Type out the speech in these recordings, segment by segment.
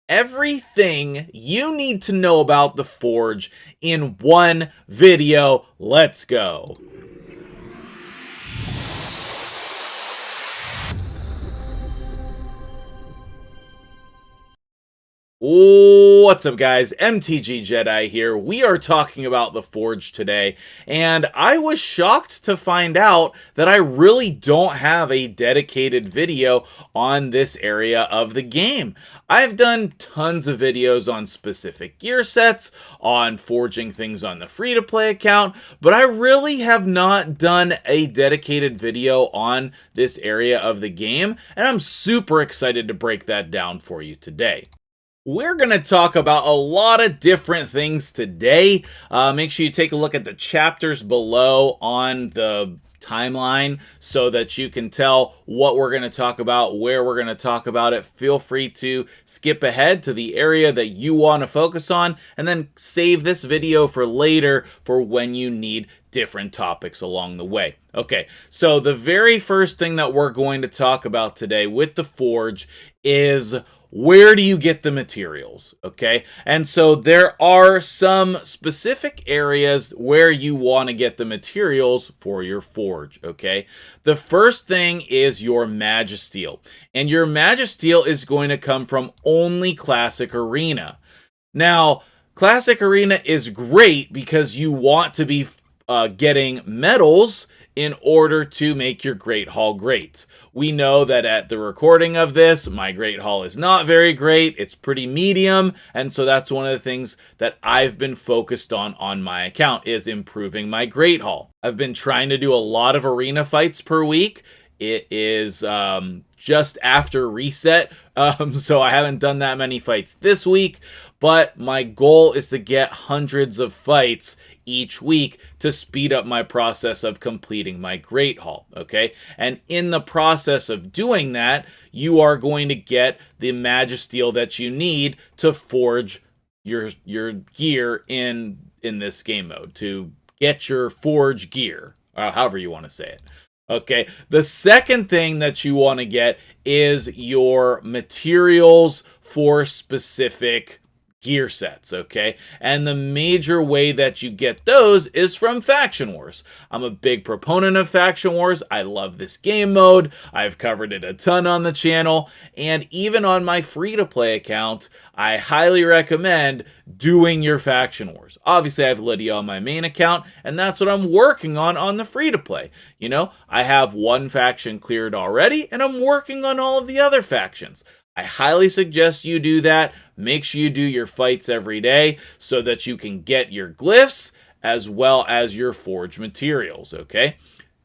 Everything you need to know about the Forge in one video. Let's go. What's up, guys? MtgJedi here. We are talking about the Forge today, and I was shocked to find out that I really don't have a dedicated video on this area of the game. I've done tons of videos on specific gear sets, on forging things on the free-to-play account, but I really have not done a dedicated video on this area of the game, and I'm super excited to break that down for you today. We're going to talk about a lot of different things today. Make sure you take a look at the chapters below on the timeline so that you can tell what we're going to talk about, where we're going to talk about it. Feel free to skip ahead to the area that you want to focus on and then save this video for later for when you need different topics along the way. Okay, so the very first thing that we're going to talk about today with the Forge is where do you get the materials, okay? And so there are some specific areas where you want to get the materials for your Forge, okay? The first thing is your Magisteel, and your Magisteel is going to come from only Classic Arena. Now, Classic Arena is great because you want to be getting medals in order to make your Great Hall great. We know that at the recording of this, my Great Hall is not very great. It's pretty medium, and so that's one of the things that I've been focused on my account is improving my Great Hall. I've been trying to do a lot of arena fights per week. It is just after reset, so I haven't done that many fights this week, but my goal is to get hundreds of fights each week to speed up my process of completing my Great Hall, okay? And in the process of doing that, you are going to get the Magisteel that you need to forge your gear in this game mode, to get your Forge gear, or however you want to say it. Okay, the second thing that you want to get is your materials for specific gear sets, okay? And the major way that you get those is from Faction Wars. I'm a big proponent of Faction Wars. I love this game mode. I've covered it a ton on the channel, and even on my free-to-play account, I highly recommend doing your Faction Wars. Obviously, I have Lydia on my main account, and that's what I'm working on the free-to-play. You know, I have one faction cleared already, and I'm working on all of the other factions. I highly suggest you do that. Make sure you do your fights every day so that you can get your glyphs as well as your Forge materials, okay?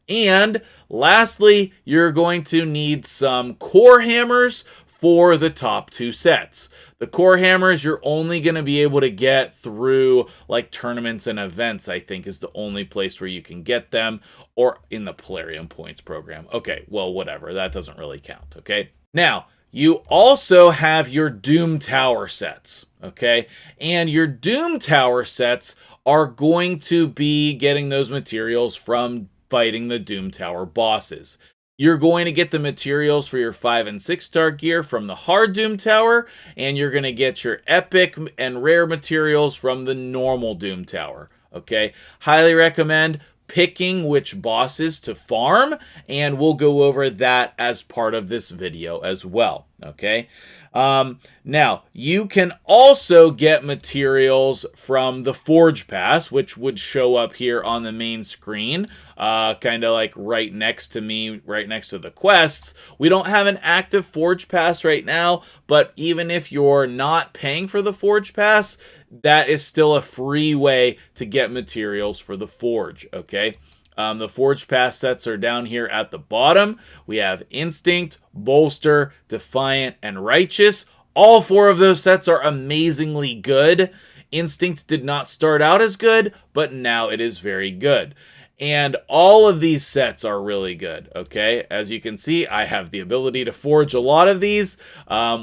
And lastly, you're going to need some core hammers for the top two sets. The core hammers you're only going to be able to get through like tournaments and events, I think, is the only place where you can get them, or in the Polarium Points program. Okay, well, whatever. That doesn't really count, okay? Now, you also have your Doom Tower sets, okay? And your Doom Tower sets are going to be getting those materials from fighting the Doom Tower bosses. You're going to get the materials for your 5 and 6 star gear from the hard Doom Tower, and you're going to get your epic and rare materials from the normal Doom Tower, okay? Highly recommend picking which bosses to farm, and we'll go over that as part of this video as well, okay? Now, you can also get materials from the Forge Pass, which would show up here on the main screen, kind of like right next to me, right next to the quests. We don't have an active Forge Pass right now, but even if you're not paying for the Forge Pass, that is still a free way to get materials for the Forge, okay? The Forge Pass sets are down here at the bottom. We have Instinct, Bolster, Defiant, and Righteous. All four of those sets are amazingly good. Instinct did not start out as good, but now it is very good. And all of these sets are really good, okay? As you can see, I have the ability to forge a lot of these,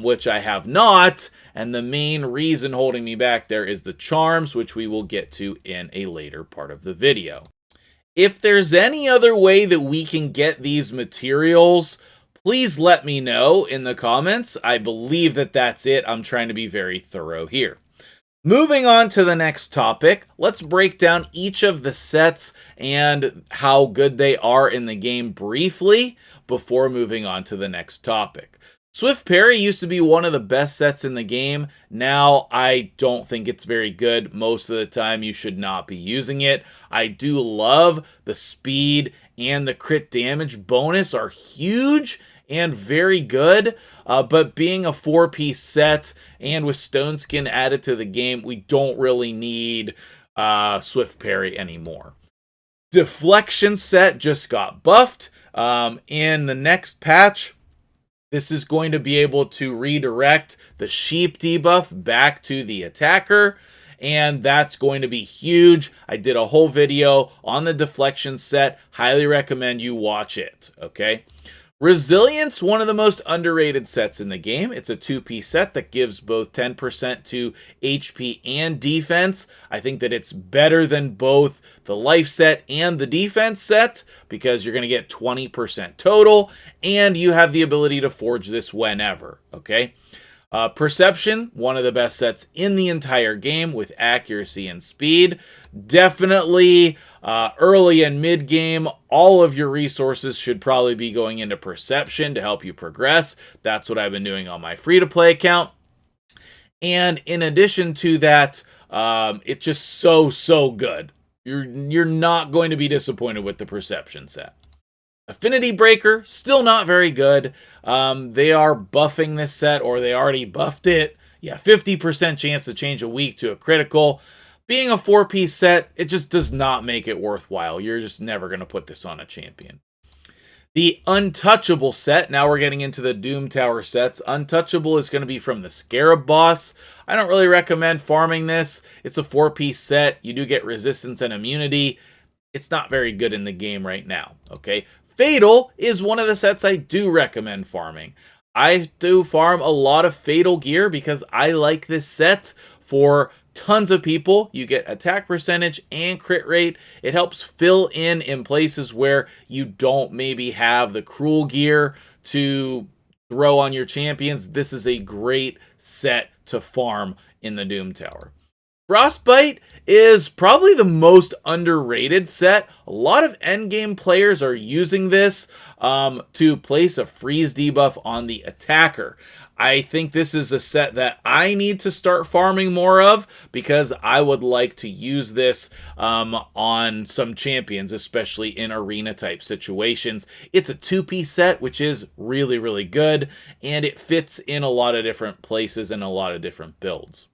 which I have not. And the main reason holding me back there is the charms, which we will get to in a later part of the video. If there's any other way that we can get these materials, Please let me know in the comments. I believe that that's it. I'm trying to be very thorough here. Moving on to the next topic, let's break down each of the sets and how good they are in the game briefly before moving on to the next topic. Swift Parry used to be one of the best sets in the game. Now, I don't think it's very good. Most of the time, you should not be using it. I do love the speed and the crit damage bonus are huge and very good, but being a 4-piece set and with Stone Skin added to the game, we don't really need Swift Parry anymore. Deflection set just got buffed. In the next patch, this is going to be able to redirect the sheep debuff back to the attacker, and that's going to be huge. I did a whole video on the deflection set. Highly recommend you watch it, okay? Resilience, one of the most underrated sets in the game. It's a 2-piece set that gives both 10% to HP and defense. I think that it's better than both the life set and the defense set because you're going to get 20% total, and you have the ability to forge this whenever, okay? Perception, one of the best sets in the entire game with accuracy and speed. Definitely early and mid game, all of your resources should probably be going into Perception to help you progress. That's what I've been doing on my free-to-play account. And in addition to that, it's just so good. You're not going to be disappointed with the Perception set. Affinity Breaker, still not very good. They are buffing this set, or they already buffed it. Yeah, 50% chance to change a weak to a critical. Being a 4-piece set, it just does not make it worthwhile. You're just never going to put this on a champion. The Untouchable set, now we're getting into the Doom Tower sets. Untouchable is going to be from the Scarab boss. I don't really recommend farming this. It's a 4-piece set. You do get resistance and immunity. It's not very good in the game right now, okay? Fatal is one of the sets I do recommend farming. I do farm a lot of Fatal gear because I like this set for tons of people. You get attack percentage and crit rate. It helps fill in places where you don't maybe have the cruel gear to throw on your champions. This is a great set to farm in the Doom Tower. Frostbite is probably the most underrated set. A lot of endgame players are using this to place a freeze debuff on the attacker. I think this is a set that I need to start farming more of because I would like to use this on some champions, especially in arena type situations. It's a 2-piece set, which is really good, and it fits in a lot of different places and a lot of different builds.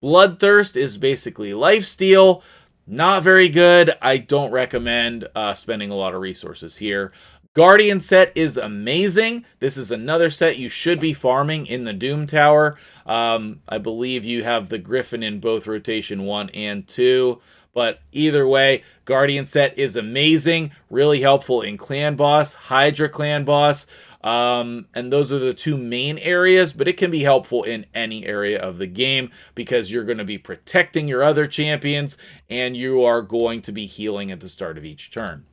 Bloodthirst is basically lifesteal. Not very good. I don't recommend spending a lot of resources here. Guardian set is amazing. This is another set you should be farming in the Doom Tower. I believe you have the Griffin in both rotation 1 and 2. But either way, Guardian set is amazing. Really helpful in Clan Boss, Hydra Clan Boss. And those are the two main areas, but it can be helpful in any area of the game because you're going to be protecting your other champions and you are going to be healing at the start of each turn.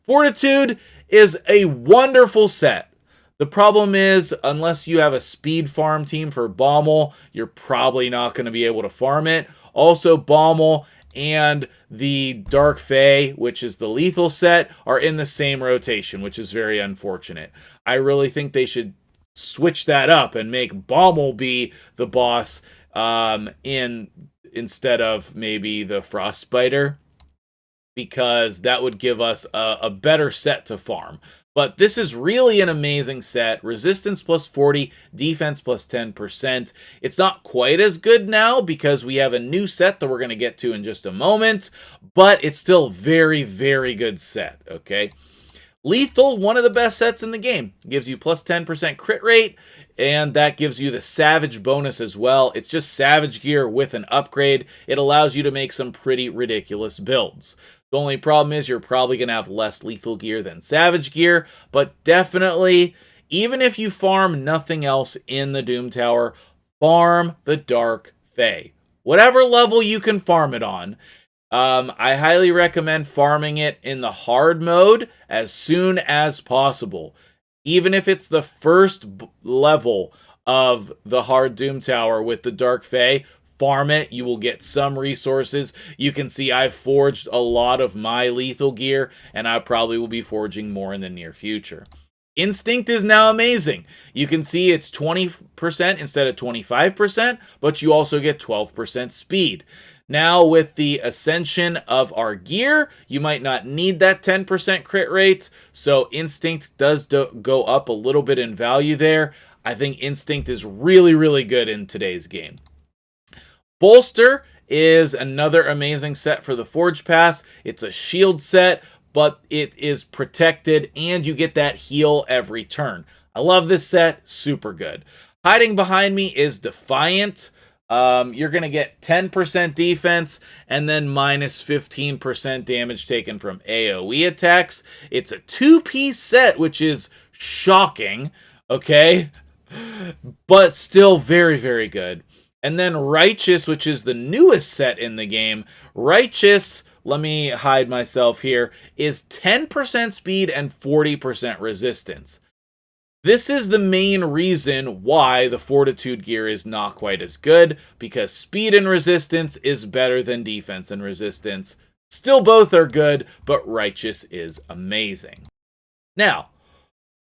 Fortitude is a wonderful set. The problem is, unless you have a speed farm team for Baumel, you're probably not going to be able to farm it. Also, Baumel and the Dark Fae, which is the lethal set, are in the same rotation, which is very unfortunate. I really think they should switch that up and make Baumel be the boss instead of maybe the Frostbiter, because that would give us a better set to farm. But this is really an amazing set. Resistance plus 40, defense plus 10%. It's not quite as good now because we have a new set that we're going to get to in just a moment, but it's still very good set, okay? Lethal, one of the best sets in the game. It gives you plus 10% crit rate, and that gives you the Savage bonus as well. It's just Savage gear with an upgrade. It allows you to make some pretty ridiculous builds. The only problem is you're probably going to have less lethal gear than Savage gear, but definitely, even if you farm nothing else in the Doom Tower, farm the Dark Fae. Whatever level you can farm it on. I highly recommend farming it in the hard mode as soon as possible. Even if it's the first level of the hard Doom Tower with the Dark Fae, farm it. You will get some resources. You can see I've forged a lot of my lethal gear, and I probably will be forging more in the near future. Instinct is now amazing. You can see it's 20% instead of 25%, but you also get 12% speed. Now, with the ascension of our gear, you might not need that 10% crit rate, so Instinct does go up a little bit in value there. I think Instinct is really, really good in today's game. Bolster is another amazing set for the Forge Pass. It's a shield set, but it is protected, and you get that heal every turn. I love this set. Super good. Hiding behind me is Defiant. You're going to get 10% defense and then minus 15% damage taken from AoE attacks. It's a two-piece set, which is shocking, okay? But still very, very good. And then Righteous, which is the newest set in the game. Righteous, let me hide myself here, is 10% speed and 40% resistance. This is the main reason why the Fortitude gear is not quite as good, because speed and resistance is better than defense and resistance. Still both are good, but Righteous is amazing. Now,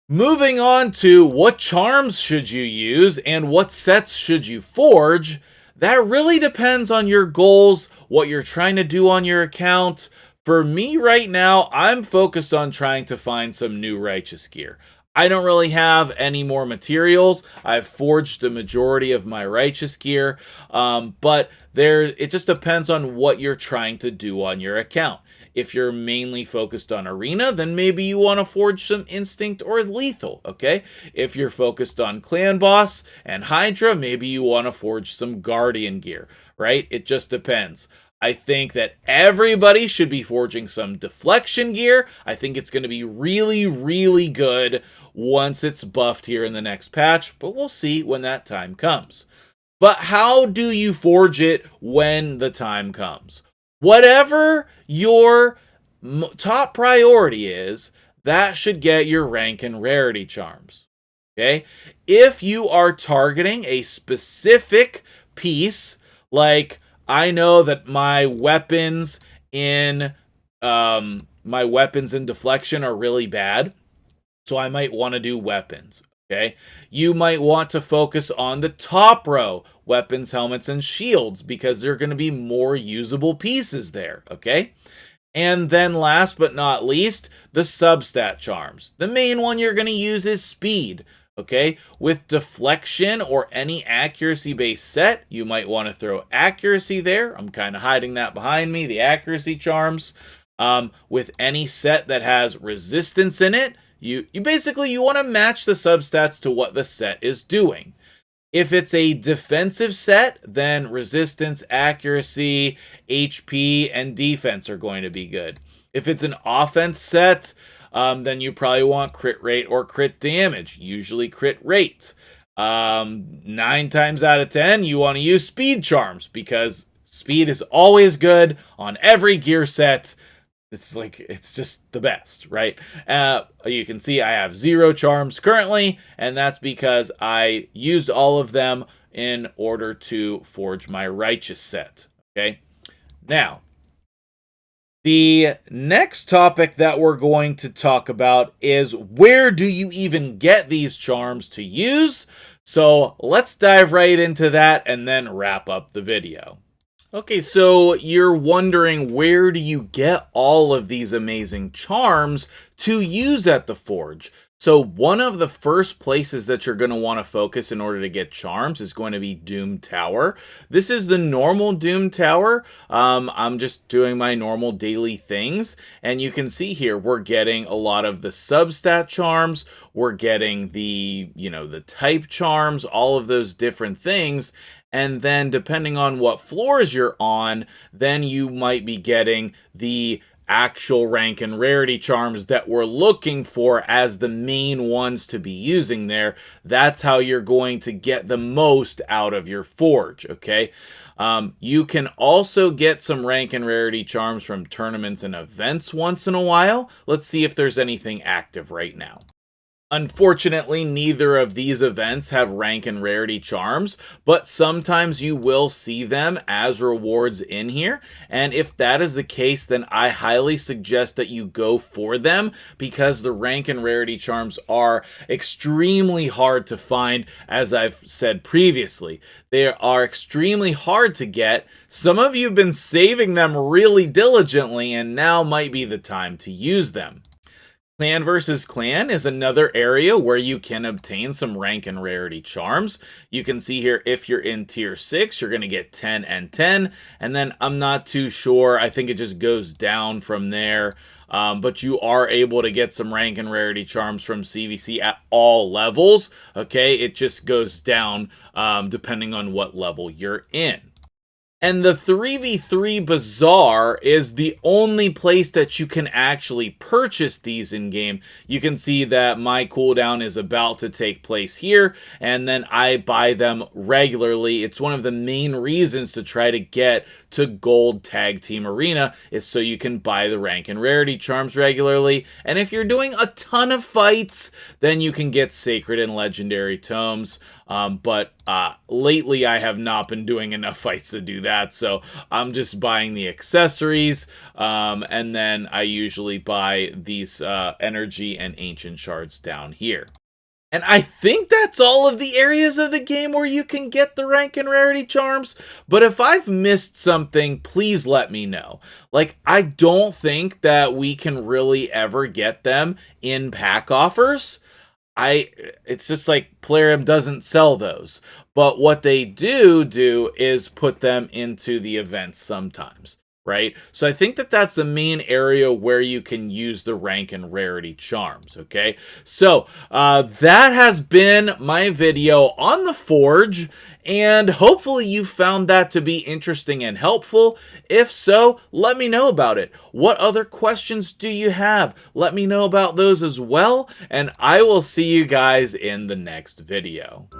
moving on to what charms should you use and what sets should you forge, that really depends on your goals, what you're trying to do on your account. For me right now, I'm focused on trying to find some new Righteous gear. I don't really have any more materials. I've forged the majority of my Righteous gear, but it just depends on what you're trying to do on your account. If you're mainly focused on Arena, then maybe you want to forge some Instinct or Lethal, okay? If you're focused on Clan Boss and Hydra, maybe you want to forge some Guardian gear, right? It just depends. I think that everybody should be forging some Deflection gear. I think it's going to be really, really good once it's buffed here in the next patch, but we'll see when that time comes. But how do you forge it when the time comes? Whatever your top priority is, that should get your rank and rarity charms. Okay? If you are targeting a specific piece, like I know that my weapons in deflection are really bad, so I might want to do weapons. Okay, you might want to focus on the top row, weapons, helmets, and shields, because there are going to be more usable pieces there, okay? And then last but not least, the substat charms. The main one you're going to use is speed, okay? With deflection or any accuracy-based set, you might want to throw accuracy there. I'm kind of hiding that behind me, the accuracy charms. With any set that has resistance in it, you basically want to match the substats to what the set is doing. If it's a defensive set, then resistance, accuracy, HP, and defense are going to be good. If it's an offense set, then you probably want crit rate or crit damage, usually crit rate. 9 times out of 10, you want to use speed charms, because speed is always good on every gear set. It's just the best, right? You can see I have 0 charms currently, and that's because I used all of them in order to forge my Righteous set, okay? Now, the next topic that we're going to talk about is where do you even get these charms to use? So let's dive right into that and then wrap up the video. Okay, so you're wondering, where do you get all of these amazing charms to use at the Forge? So one of the first places that you're going to want to focus in order to get charms is going to be Doom Tower. This is the normal Doom Tower. I'm just doing my normal daily things, and you can see here we're getting a lot of the substat charms. We're getting the type charms, all of those different things. And then depending on what floors you're on, then you might be getting the actual rank and rarity charms that we're looking for as the main ones to be using there. That's how you're going to get the most out of your forge, okay? You can also get some rank and rarity charms from tournaments and events once in a while. Let's see if there's anything active right now. Unfortunately, neither of these events have rank and rarity charms, but sometimes you will see them as rewards in here. And if that is the case, then I highly suggest that you go for them because the rank and rarity charms are extremely hard to find, as I've said previously. They are extremely hard to get. Some of you have been saving them really diligently, and now might be the time to use them. Clan versus clan is another area where you can obtain some rank and rarity charms. You can see here if you're in tier 6, you're going to get 10 and 10. And then I'm not too sure. I think it just goes down from there. But you are able to get some rank and rarity charms from CVC at all levels. Okay, it just goes down depending on what level you're in. And the 3v3 Bazaar is the only place that you can actually purchase these in-game. You can see that my cooldown is about to take place here, and then I buy them regularly. It's one of the main reasons to try to get to Gold Tag Team Arena is so you can buy the rank and rarity charms regularly. And if you're doing a ton of fights, then you can get Sacred and Legendary Tomes. But lately I have not been doing enough fights to do that, so I'm just buying the accessories, and then I usually buy these energy and ancient shards down here. And I think that's all of the areas of the game where you can get the rank and rarity charms. But if I've missed something, please let me know. Like, I don't think that we can really ever get them in pack offers. It's just like Plarium doesn't sell those. But what they do is put them into the events sometimes. Right? So I think that that's the main area where you can use the rank and rarity charms, okay? So that has been my video on the Forge, and hopefully you found that to be interesting and helpful. If so, let me know about it. What other questions do you have? Let me know about those as well, and I will see you guys in the next video.